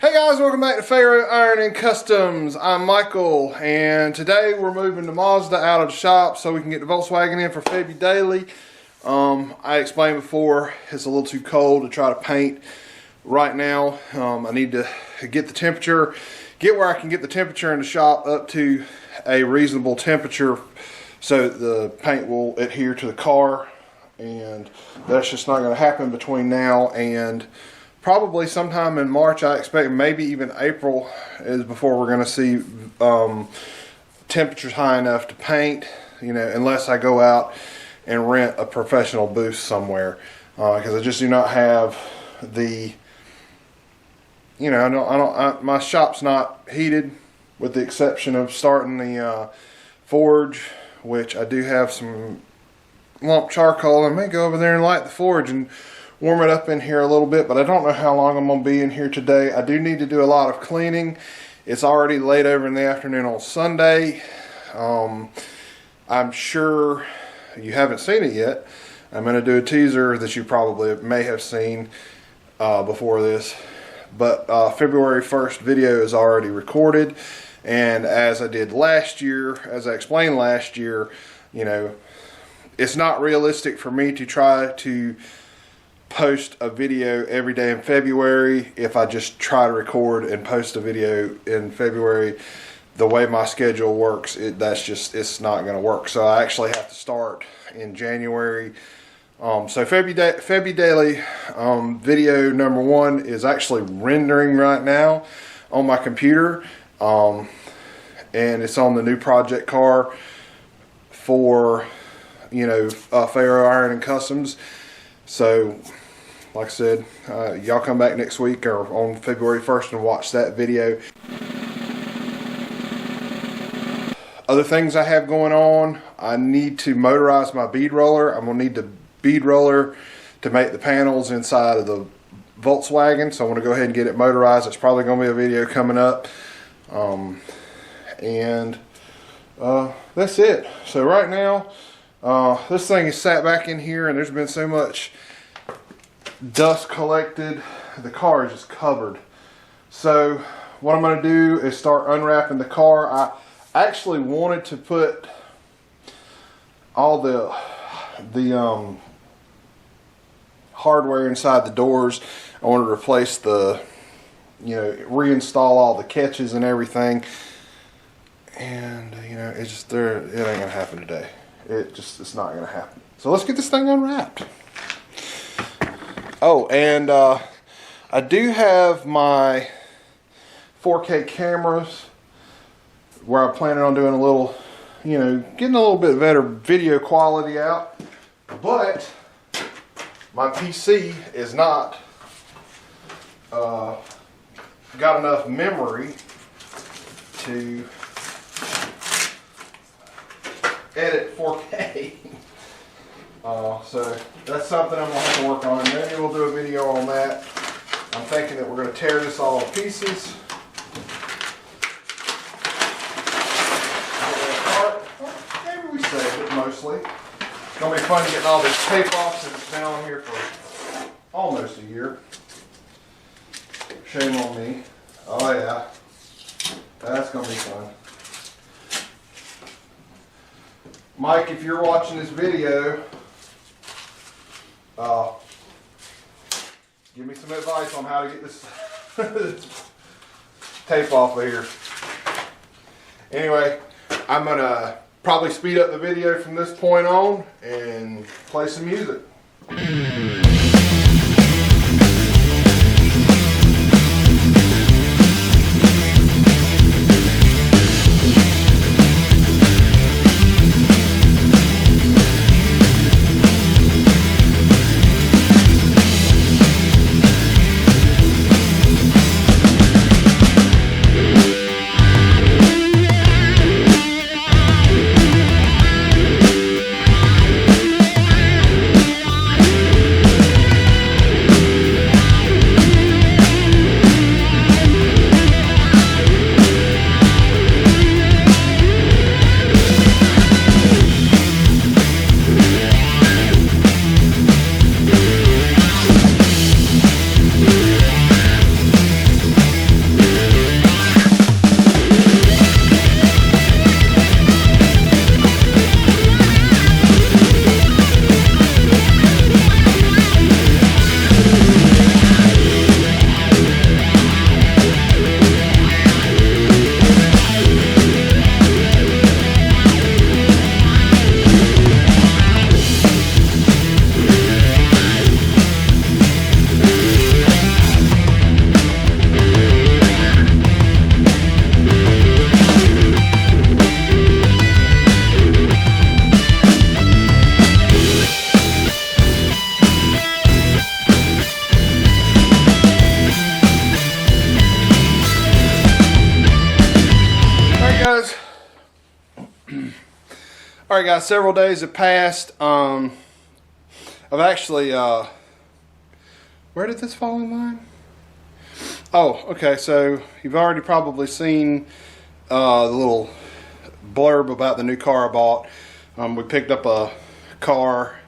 Hey guys, welcome back to Pharaoh Iron and Customs. I'm Michael, and today we're moving the Mazda out of the shop so we can get the Volkswagen in for Febudaily. I explained before, it's a little too cold to try to paint right now. I need to get the temperature, get where I can get the temperature in the shop up to a reasonable temperature so the paint will adhere to the car, and that's just not going to happen between now and probably sometime in March. I expect maybe even April is before we're going to see temperatures high enough to paint, unless I go out and rent a professional booth somewhere, because I just do not have the, my shop's not heated with the exception of starting the forge, which I do have some lump charcoal. I may go over there and light the forge and warm it up in here a little bit, but I don't know how long I'm going to be in here today. I do need to do a lot of cleaning. It's already late over in the afternoon on Sunday. I'm sure you haven't seen it yet. I'm going to do a teaser that you probably may have seen before this, but February 1st video is already recorded, and as I did last year, as I explained last year, it's not realistic for me to try to post a video every day in February. If I just try to record and post a video in February, the way my schedule works, it's not going to work. So I actually have to start in January. So Febudaily video number 1 is actually rendering right now on my computer, and it's on the new project car for Pharaoh Iron and Customs. So, like I said, y'all come back next week or on February 1st and watch that video. Other things I have going on, I need to motorize my bead roller. I'm going to need the bead roller to make the panels inside of the Volkswagen. So I want to go ahead and get it motorized. It's probably going to be a video coming up. That's it. So right now, this thing is sat back in here and there's been so much dust collected, the car is just covered. So what I'm going to do is start unwrapping the car. I actually wanted to put all the hardware inside the doors. I wanted to replace the, reinstall all the catches and everything, and it ain't gonna happen today. It's not gonna happen. So let's get this thing unwrapped. Oh, and I do have my 4K cameras where I'm planning on doing a little, getting a little bit better video quality out, but my PC is not got enough memory to edit 4K. So that's something I'm going to have to work on. Maybe we'll do a video on that. I'm thinking that we're going to tear this all to pieces. Maybe we save it mostly. It's going to be fun getting all this tape off since it's been on here for almost a year. Shame on me. Oh yeah. That's going to be fun. Mike, if you're watching this video, give me some advice on how to get this tape off of here. Anyway, I'm going to probably speed up the video from this point on and play some music. Alright guys, several days have passed. I've actually, where did this fall in line? Oh, okay, so you've already probably seen the little blurb about the new car I bought. We picked up a car,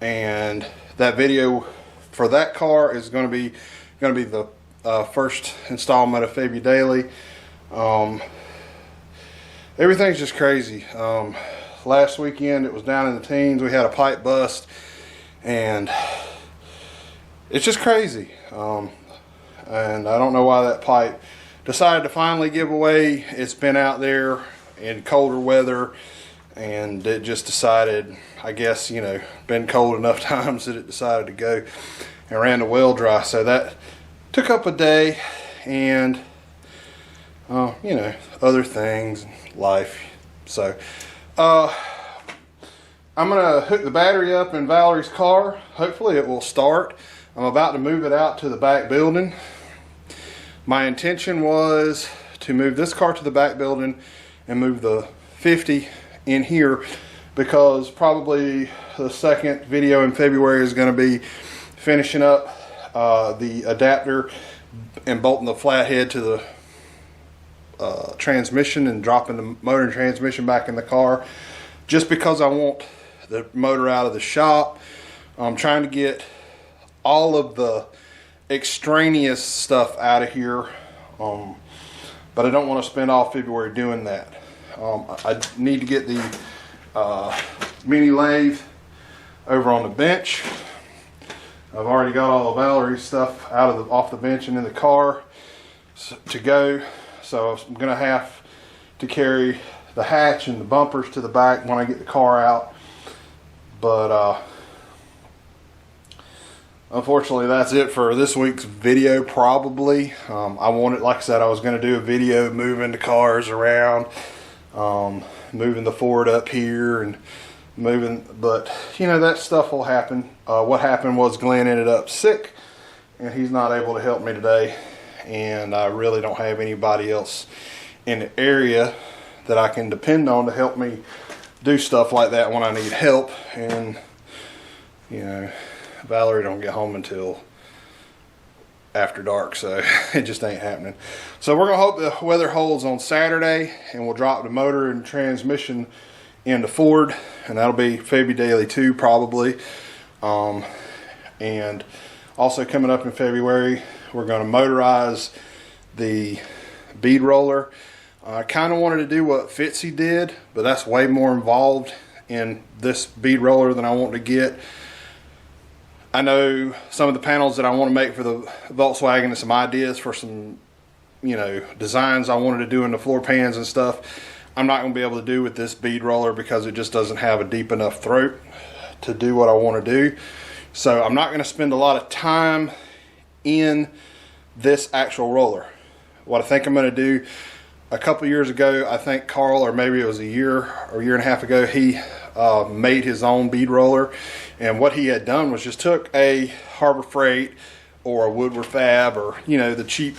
and that video for that car is going to be the first installment of Febudaily. Everything's just crazy. Last weekend it was down in the teens. We had a pipe bust, and it's just crazy. And I don't know why that pipe decided to finally give away. It's been out there in colder weather, and it just decided, I guess, you know, been cold enough times that it decided to go and ran the well dry. So that took up a day, and you know, other things, life. So I'm gonna hook the battery up in Valerie's car. Hopefully it will start. I'm about to move it out to the back building. My intention was to move this car to the back building and move the 50 in here, because probably the second video in February is going to be finishing up the adapter and bolting the flathead to the transmission and dropping the motor and transmission back in the car, just because I want the motor out of the shop. I'm trying to get all of the extraneous stuff out of here, but I don't want to spend all February doing that. I need to get the mini lathe over on the bench. I've already got all of Valerie's stuff off the bench and in the car to go, so I'm gonna have to carry the hatch and the bumpers to the back when I get the car out. But unfortunately, that's it for this week's video, probably. I wanted, like I said, I was going to do a video moving the cars around, moving the Ford up here and moving, but you know, that stuff will happen. What happened was Glenn ended up sick, and he's not able to help me today, and I really don't have anybody else in the area that I can depend on to help me do stuff like that when I need help. And you know, Valerie don't get home until after dark, so it just ain't happening. So we're gonna hope the weather holds on Saturday, and we'll drop the motor and transmission into Ford, and that'll be Febudaily 2 probably. And also coming up in February, we're gonna motorize the bead roller. I kind of wanted to do what Fitzy did, but that's way more involved in this bead roller than I want to get. I know some of the panels that I want to make for the Volkswagen and some ideas for some, you know, designs I wanted to do in the floor pans and stuff. I'm not going to be able to do with this bead roller because it just doesn't have a deep enough throat to do what I want to do. So I'm not going to spend a lot of time in this actual roller. What I think I'm going to do, a couple years ago, I think Carl, or maybe it was a year or year and a half ago, he made his own bead roller. And what he had done was just took a Harbor Freight or a Woodward Fab, or you know, the cheap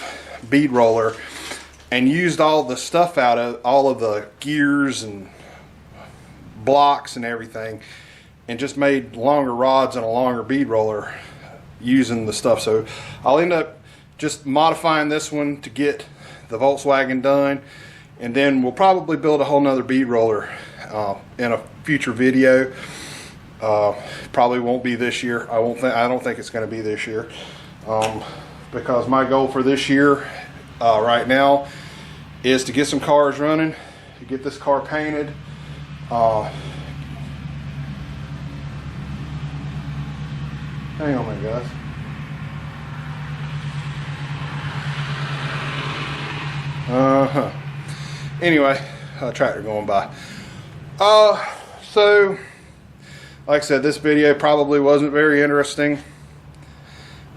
bead roller, and used all the stuff out of all of the gears and blocks and everything, and just made longer rods and a longer bead roller using the stuff. So I'll end up just modifying this one to get the Volkswagen done, and then we'll probably build a whole nother bead roller in a future video. Probably won't be this year. I don't think it's going to be this year, because my goal for this year right now is to get some cars running, to get this car painted. Hang on a minute, guys. Anyway, a tractor going by. So like I said, this video probably wasn't very interesting.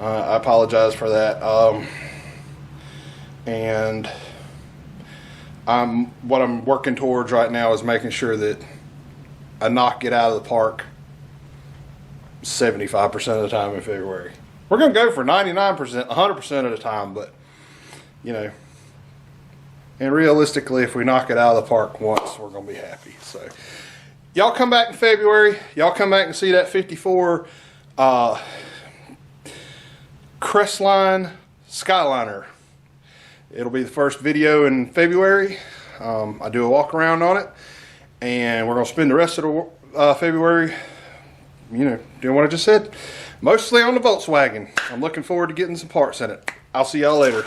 I apologize for that. And what I'm working towards right now is making sure that I knock it out of the park 75% of the time in February. We're going to go for 99%, 100% of the time, but you know, and realistically, if we knock it out of the park once, we're going to be happy. So y'all come back in February. Y'all come back and see that 54 Crestline Skyliner. It'll be the first video in February. I do a walk around on it, and we're gonna spend the rest of the February, you know, doing what I just said, mostly on the Volkswagen. I'm looking forward to getting some parts in it. I'll see y'all later.